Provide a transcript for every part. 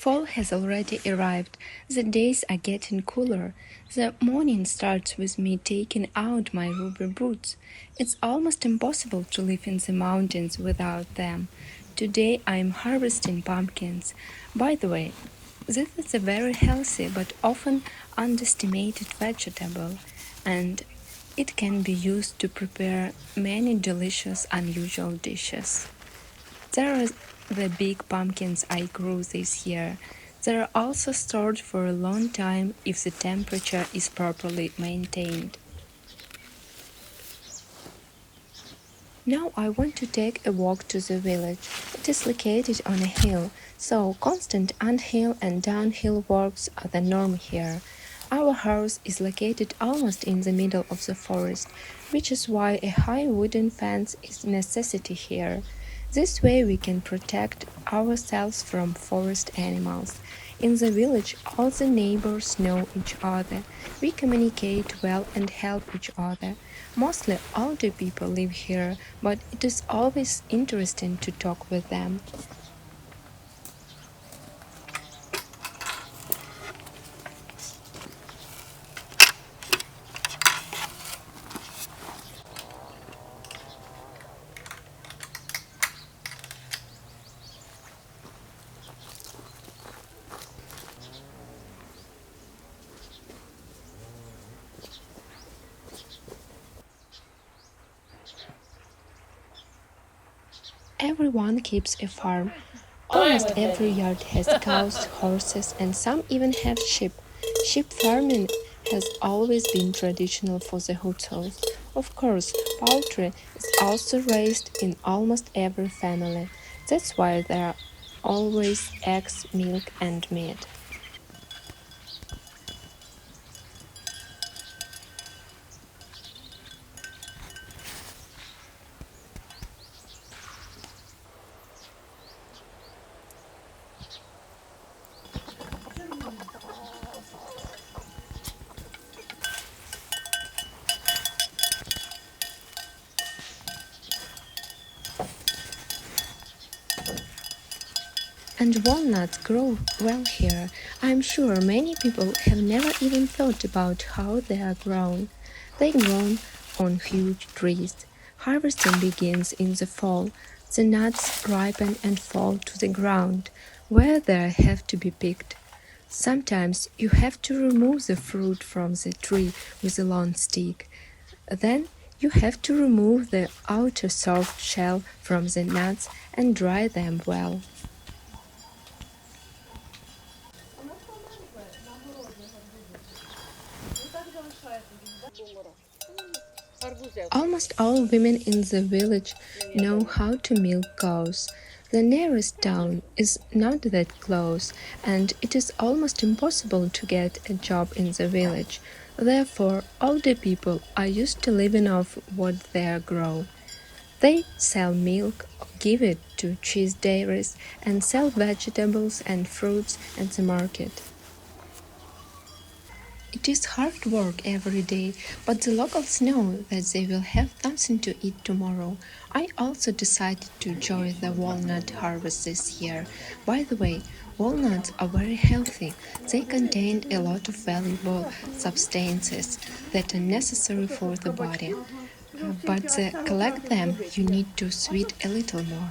Fall has already arrived. The days are getting cooler. The morning starts with me taking out my rubber boots. It's almost impossible to live in the mountains without them. Today I'm harvesting pumpkins. By the way, this is a very healthy but often underestimated vegetable, and it can be used to prepare many delicious, unusual dishes. There are the big pumpkins I grew this year. They are also stored for a long time if the temperature is properly maintained. Now I want to take a walk to the village. It is located on a hill, so constant uphill and downhill walks are the norm here. Our house is located almost in the middle of the forest, which is why a high wooden fence is a necessity here. This way we can protect ourselves from forest animals. In the village, all the neighbors know each other. We communicate well and help each other. Mostly older people live here, but it is always interesting to talk with them. Everyone keeps a farm. Almost every yard has cows, horses, and some even have sheep. Sheep farming has always been traditional for the Hutus. Of course, poultry is also raised in almost every family. That's why there are always eggs, milk, and meat. And walnuts grow well here. I'm sure many people have never even thought about how they are grown. They grow on huge trees. Harvesting begins in the fall. The nuts ripen and fall to the ground, where they have to be picked. Sometimes you have to remove the fruit from the tree with a long stick. Then you have to remove the outer soft shell from the nuts and dry them well. Almost all women in the village know how to milk cows. The nearest town is not that close, and it is almost impossible to get a job in the village. Therefore, older people are used to living off what they grow. They sell milk, give it to cheese dairies, and sell vegetables and fruits at the market. It is hard work every day, but the locals know that they will have something to eat tomorrow. I also decided to join the walnut harvest this year. By the way, walnuts are very healthy. They contain a lot of valuable substances that are necessary for the body. But to collect them, you need to sweat a little more.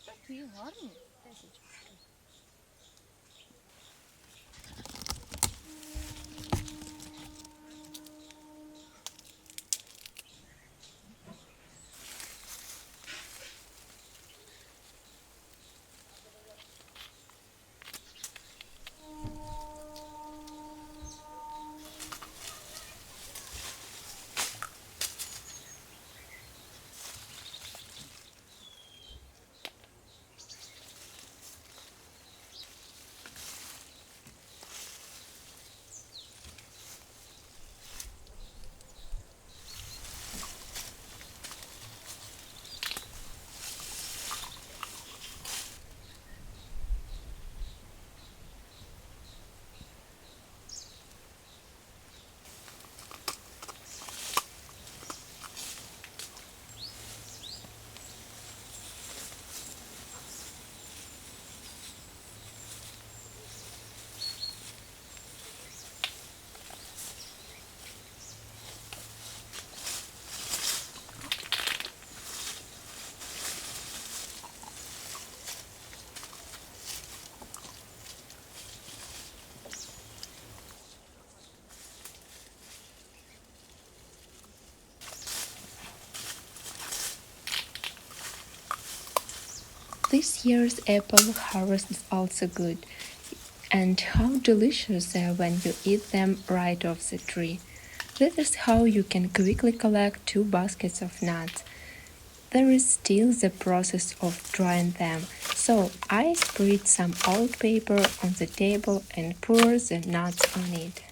Такі гарні. This year's apple harvest is also good, and how delicious they are when you eat them right off the tree. This is how you can quickly collect 2 baskets of nuts. There is still the process of drying them, so I spread some old paper on the table and pour the nuts on it.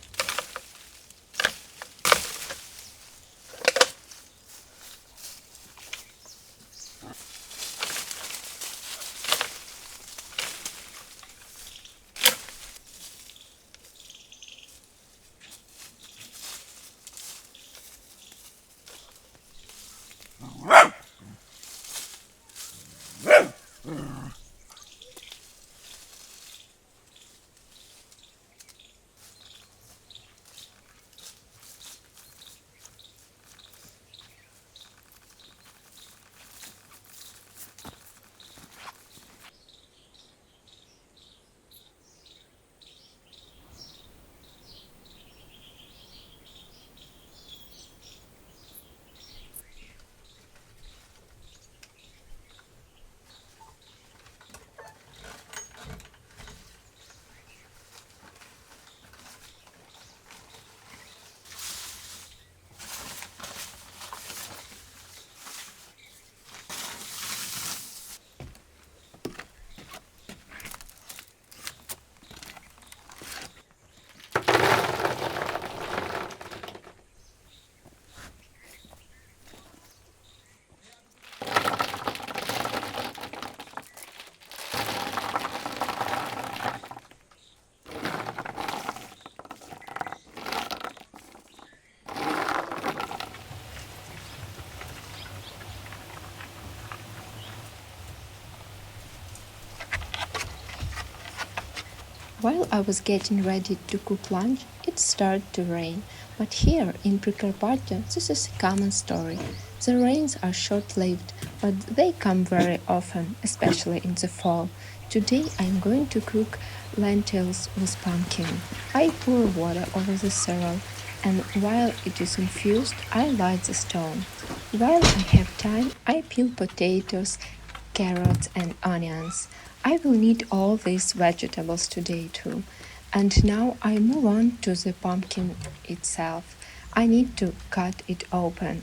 While I was getting ready to cook lunch, it started to rain. But here in Carpathia, this is a common story. The rains are short-lived, but they come very often, especially in the fall. Today I'm going to cook lentils with pumpkin. I pour water over the cereal, and while it is infused, I light the stone. While I have time, I peel potatoes, carrots, and onions. I will need all these vegetables today too. And now I move on to the pumpkin itself. I need to cut it open,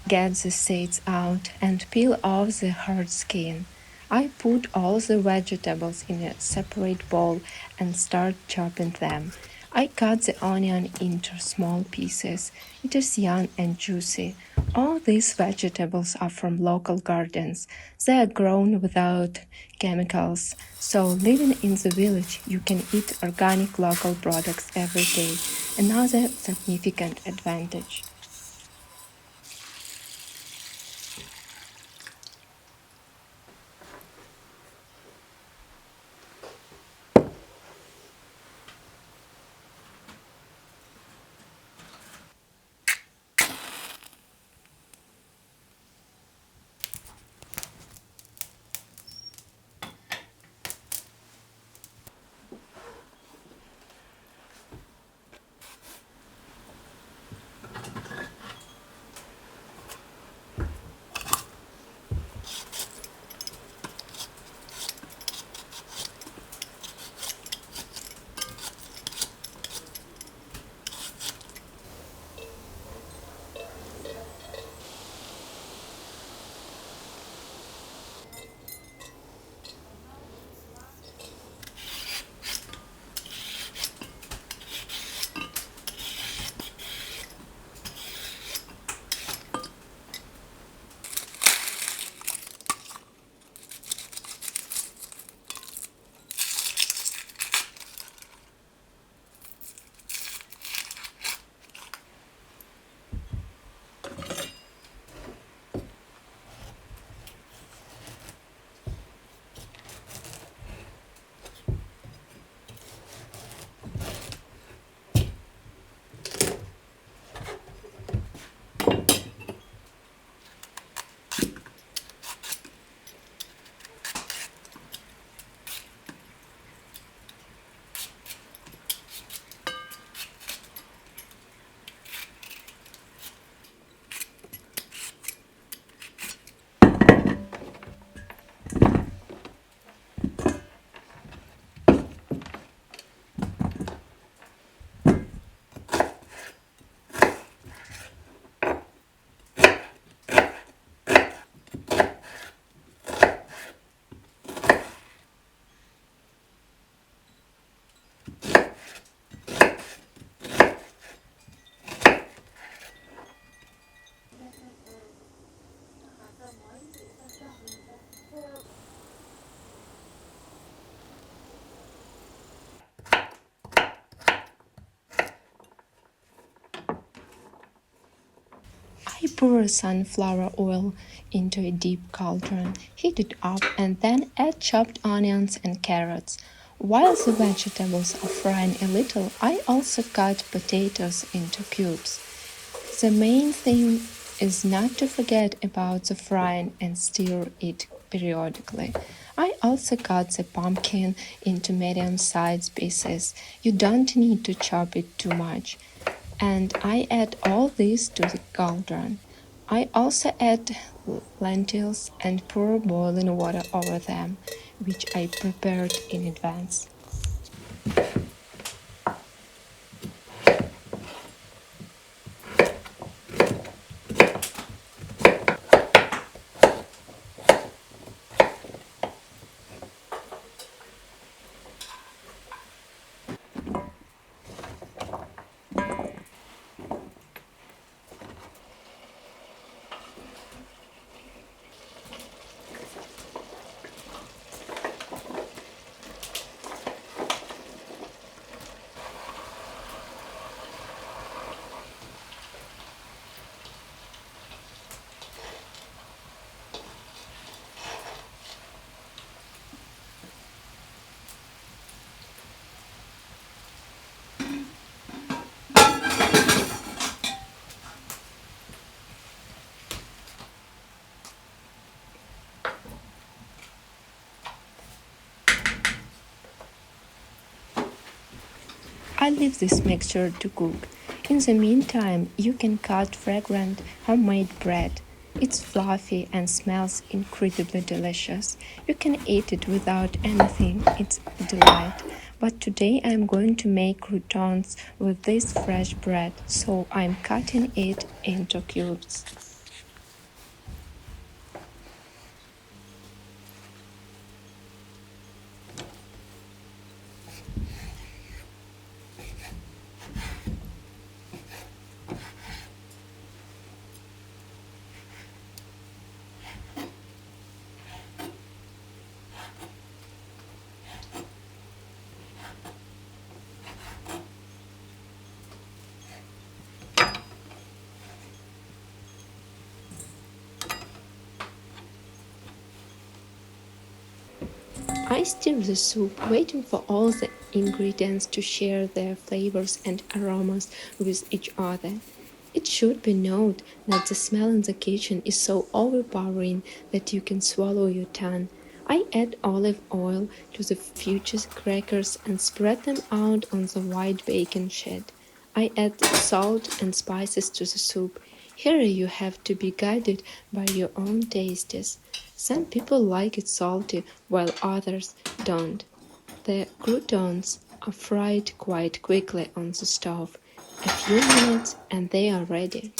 get the seeds out, and peel off the hard skin. I put all the vegetables in a separate bowl and start chopping them. I cut the onion into small pieces. It is young and juicy. All these vegetables are from local gardens. They are grown without chemicals. So living in the village, you can eat organic local products every day. Another significant advantage. I pour sunflower oil into a deep cauldron, heat it up, and then add chopped onions and carrots. While the vegetables are frying a little, I also cut potatoes into cubes. The main thing is not to forget about the frying and stir it periodically. I also cut the pumpkin into medium-sized pieces. You don't need to chop it too much. And I add all this to the cauldron. I also add lentils and pour boiling water over them, which I prepared in advance. I leave this mixture to cook. In the meantime, you can cut fragrant homemade bread. It's fluffy and smells incredibly delicious. You can eat it without anything, it's a delight. But today I'm going to make croutons with this fresh bread, so I'm cutting it into cubes. I stir the soup, waiting for all the ingredients to share their flavors and aromas with each other. It should be noted that the smell in the kitchen is so overpowering that you can swallow your tongue. I add olive oil to the fudge crackers and spread them out on the white bacon sheet. I add salt and spices to the soup. Here you have to be guided by your own tastes. Some people like it salty, while others don't. The croutons are fried quite quickly on the stove. A few minutes and they are ready.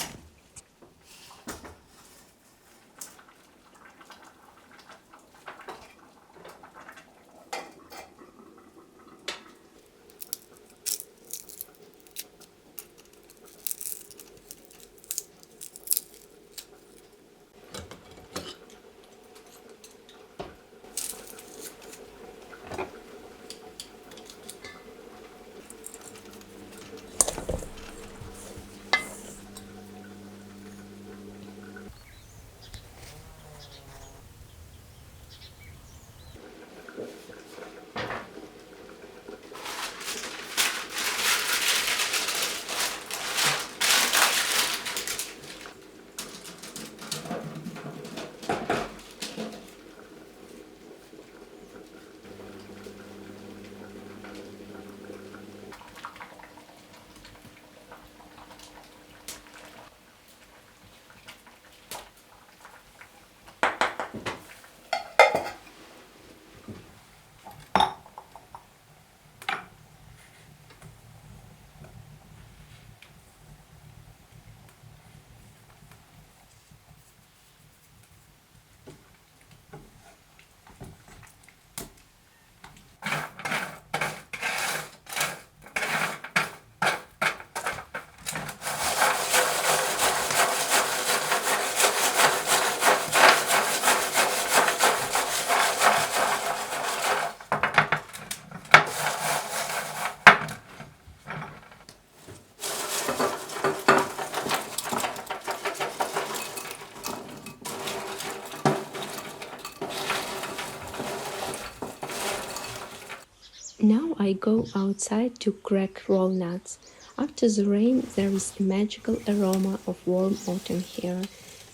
I go outside to crack walnuts. After the rain, there is a magical aroma of warm autumn here.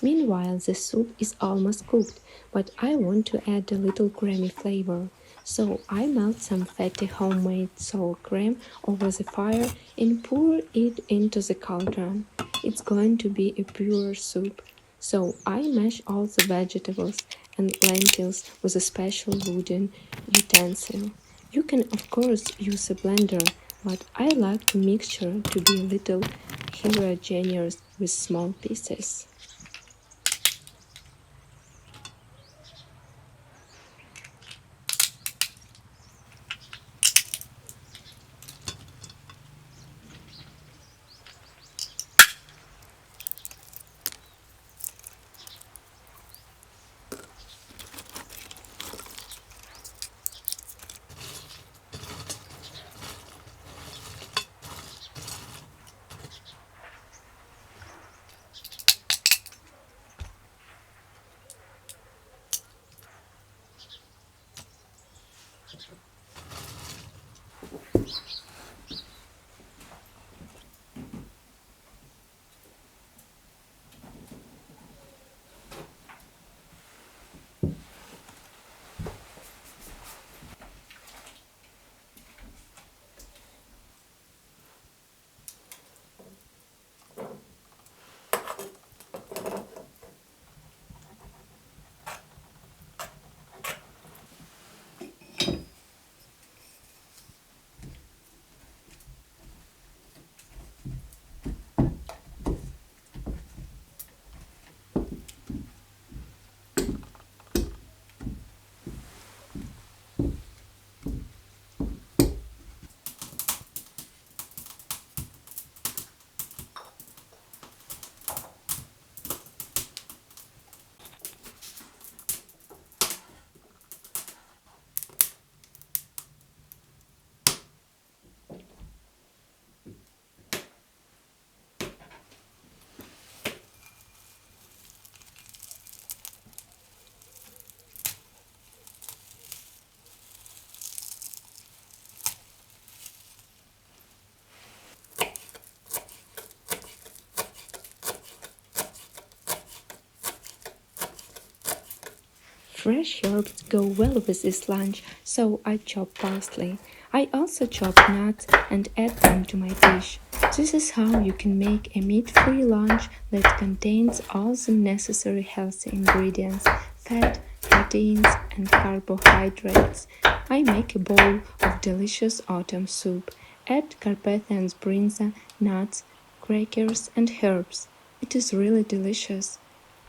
Meanwhile, the soup is almost cooked, but I want to add a little creamy flavor. So I melt some fatty homemade sour cream over the fire and pour it into the cauldron. It's going to be a pure soup. So I mash all the vegetables and lentils with a special wooden utensil. You can of course use a blender, but I like the mixture to be a little heterogeneous with small pieces. Fresh herbs go well with this lunch, so I chop parsley. I also chop nuts and add them to my dish. This is how you can make a meat-free lunch that contains all the necessary healthy ingredients: fat, proteins, and carbohydrates. I make a bowl of delicious autumn soup. Add Carpathian brinza, nuts, crackers, and herbs. It is really delicious.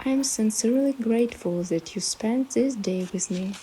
I am sincerely grateful that you spent this day with me.